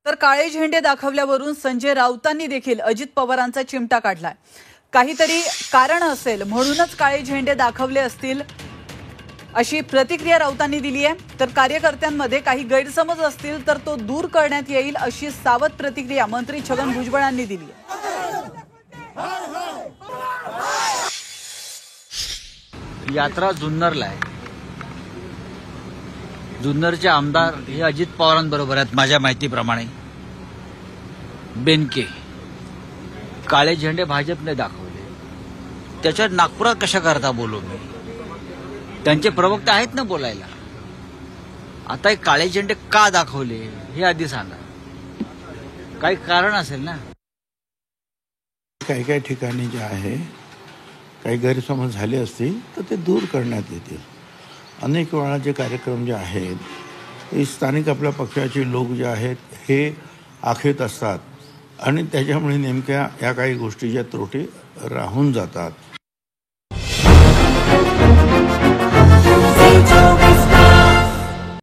तर काळे झेंडे दाखवल्यावरून संजय राऊतांनी देखील अजित पवारांचा चिमटा काढलाय। काहीतरी कारण असेल म्हणूनच काळे झेंडे दाखवले असतील अशी प्रतिक्रिया राऊतांनी दिली आहे। तर कार्यकर्त्यांमध्ये काही गैरसमज असतील तर तो दूर करण्यात येईल अशी सावध प्रतिक्रिया मंत्री छगन भुजबळांनी दिली आहे। यात्रा जुन्नरला आहे। जुन्नरचे आमदार हे अजित पवारांबरोबर आहेत माझ्या माहितीप्रमाणे। बेनके काळे झेंडे भाजपने दाखवले, त्याच्यात नागपुरात कशा करता बोलू मी? त्यांचे प्रवक्ते आहेत ना बोलायला। आता हे काळे झेंडे का दाखवले हे आधी सांगा, काही कारण असेल ना। काही काही ठिकाणी जे आहे काही गैरसमज झाले असतील तर ते दूर करण्यात येतील। अनेक वेळा जे कार्यक्रम जे आहेत हे स्थानिक आपल्या पक्षाचे लोक जे आहेत हे आखत असतात आणि त्याच्यामुळे नेमक्या या काही गोष्टी ज्या त्रुटी राहून जातात।